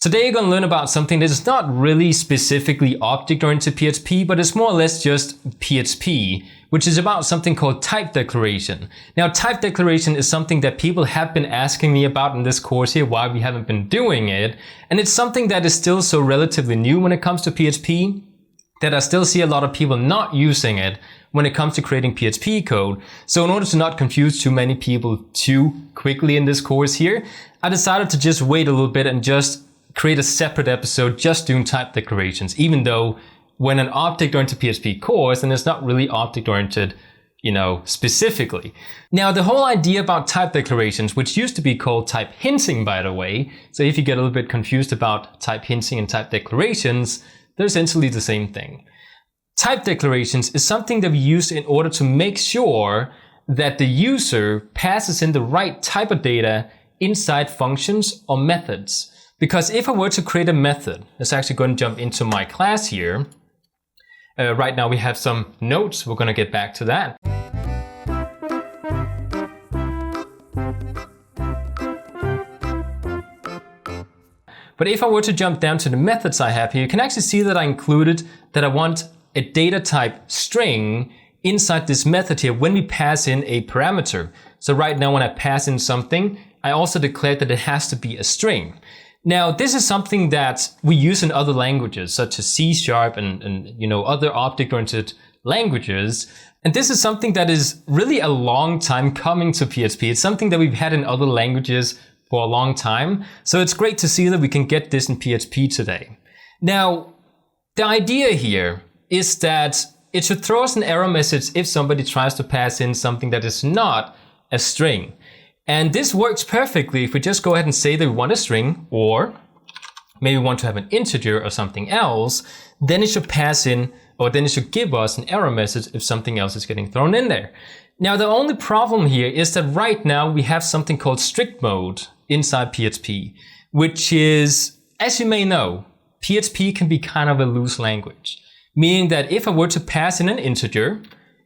Today you're going to learn about something that is not really specifically object-oriented PHP, but it's more or less just PHP, which is about something called type declaration. Now, type declaration is something that people have been asking me about in this course here, why we haven't been doing it. And it's something that is still so relatively new when it comes to PHP, that I still see a lot of people not using it when it comes to creating PHP code. So in order to not confuse too many people too quickly in this course here, I decided to just wait a little bit and just create a separate episode just doing type declarations, even though when an object-oriented PHP course, and it's not really object-oriented, specifically. Now, the whole idea about type declarations, which used to be called type hinting, by the way, so if you get a little bit confused about type hinting and type declarations, they're essentially the same thing. Type declarations is something that we use in order to make sure that the user passes in the right type of data inside functions or methods. Because if I were to create a method, let's actually go and jump into my class here. Right now we have some notes, we're going to get back to that. But if I were to jump down to the methods I have here, you can actually see that I included that I want a data type string inside this method here when we pass in a parameter. So right now when I pass in something, I also declared that it has to be a string. Now, this is something that we use in other languages, such as C# and other object-oriented languages. And this is something that is really a long time coming to PHP. It's something that we've had in other languages for a long time. So it's great to see that we can get this in PHP today. Now, the idea here is that it should throw us an error message if somebody tries to pass in something that is not a string. And this works perfectly if we just go ahead and say that we want a string, or maybe we want to have an integer or something else, then it should pass in, or then it should give us an error message if something else is getting thrown in there. Now, the only problem here is that right now we have something called strict mode inside PHP, which is, as you may know, PHP can be kind of a loose language, meaning that if I were to pass in an integer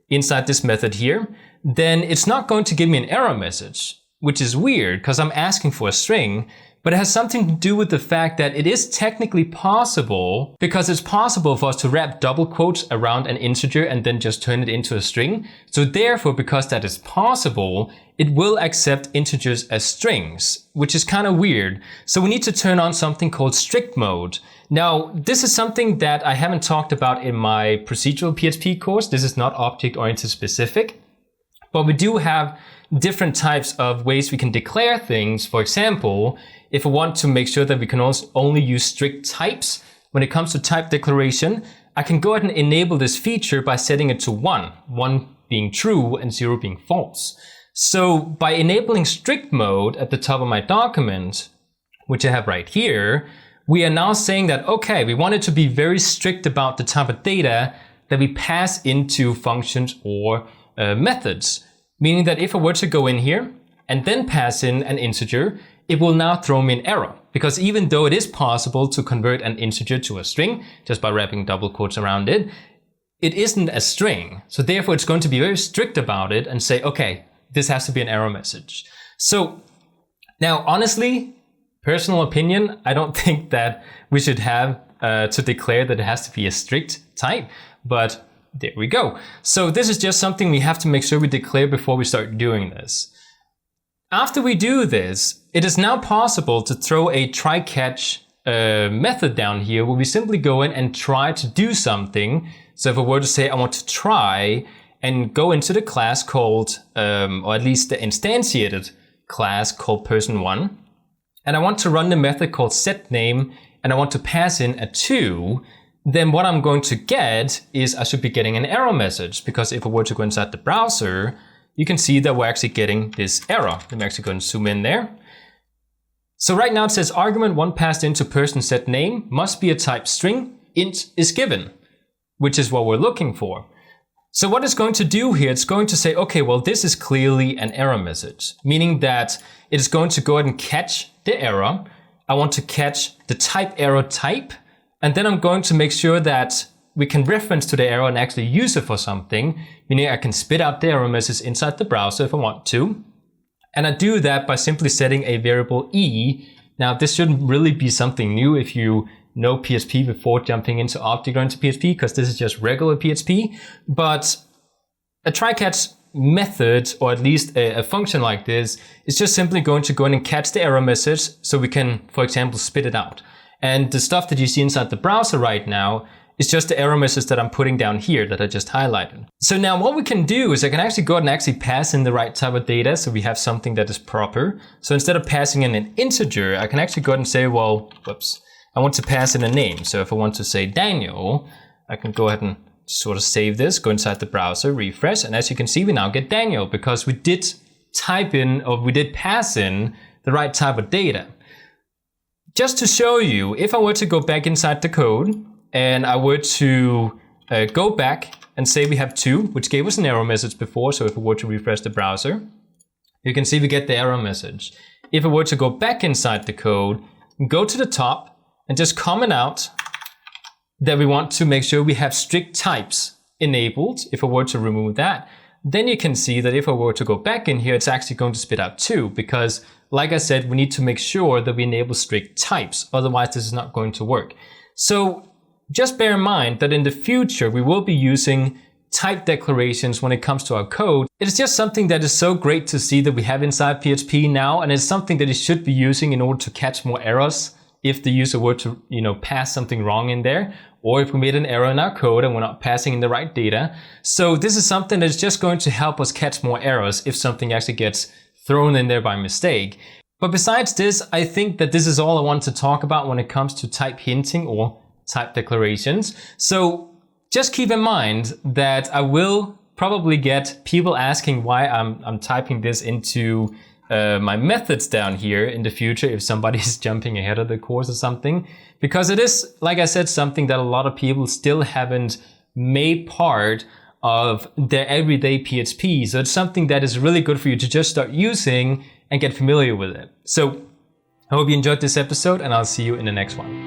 inside this method here, then it's not going to give me an error message, which is weird because I'm asking for a string, but it has something to do with the fact that it is technically possible, because it's possible for us to wrap double quotes around an integer and then just turn it into a string. So therefore, because that is possible, it will accept integers as strings, which is kind of weird. So we need to turn on something called strict mode. Now, this is something that I haven't talked about in my procedural PHP course. This is not object-oriented specific, but we do have different types of ways we can declare things. For example, if I want to make sure that we can also only use strict types when it comes to type declaration, I can go ahead and enable this feature by setting it to 1 being true and 0 being false. So by enabling strict mode at the top of my document, which I have right here, we are now saying that, okay, we want it to be very strict about the type of data that we pass into functions or methods. Meaning that if I were to go in here and then pass in an integer, it will now throw me an error. Because even though it is possible to convert an integer to a string just by wrapping double quotes around it, it isn't a string. So therefore it's going to be very strict about it and say, okay, this has to be an error message. So now, honestly, personal opinion, I don't think that we should have to declare that it has to be a strict type, but there we go. So this is just something we have to make sure we declare before we start doing this. After we do this, it is now possible to throw a try-catch method down here where we simply go in and try to do something. So if I were to say I want to try and go into the class called, or at least the instantiated class called person1, and I want to run the method called setName, and I want to pass in a 2, then what I'm going to get is I should be getting an error message, because if I were to go inside the browser, you can see that we're actually getting this error. Let me actually go and zoom in there. So right now it says argument 1 passed into person set name must be a type string, int is given, which is what we're looking for. So what it's going to do here, it's going to say, okay, well, this is clearly an error message, meaning that it is going to go ahead and catch the error. I want to catch the type error type, and then I'm going to make sure that we can reference to the error and actually use it for something, meaning I can spit out the error message inside the browser if I want to. And I do that by simply setting a variable e Now, this shouldn't really be something new if you know PHP before jumping into object-oriented PHP, because this is just regular PHP. But a try-catch method, or at least a function like this, is just simply going to go in and catch the error message so we can, for example, spit it out. And the stuff that you see inside the browser right now is just the error message that I'm putting down here that I just highlighted. So now what we can do is I can actually go ahead and actually pass in the right type of data, so we have something that is proper. So instead of passing in an integer, I can actually go ahead and say, well, whoops, I want to pass in a name. So if I want to say Daniel, I can go ahead and sort of save this, go inside the browser, refresh, and as you can see, we now get Daniel because we did type in, or we did pass in the right type of data. Just to show you, if I were to go back inside the code, and I were to go back and say we have 2, which gave us an error message before. So if I were to refresh the browser, you can see we get the error message. If I were to go back inside the code, go to the top and just comment out that we want to make sure we have strict types enabled. If I were to remove that, then you can see that if I were to go back in here, it's actually going to spit out 2 because, like I said, we need to make sure that we enable strict types. Otherwise, this is not going to work. So just bear in mind that in the future, we will be using type declarations when it comes to our code. It is just something that is so great to see that we have inside PHP now, and it's something that you should be using in order to catch more errors if the user were to, pass something wrong in there, or if we made an error in our code and we're not passing in the right data. So this is something that's just going to help us catch more errors if something actually gets thrown in there by mistake. But besides this, I think that this is all I want to talk about when it comes to type hinting or type declarations. So just keep in mind that I will probably get people asking why I'm typing this into my methods down here in the future if somebody's jumping ahead of the course or something, because it is, like I said, something that a lot of people still haven't made part of their everyday PHP. So it's something that is really good for you to just start using and get familiar with it. So I hope you enjoyed this episode, and I'll see you in the next one.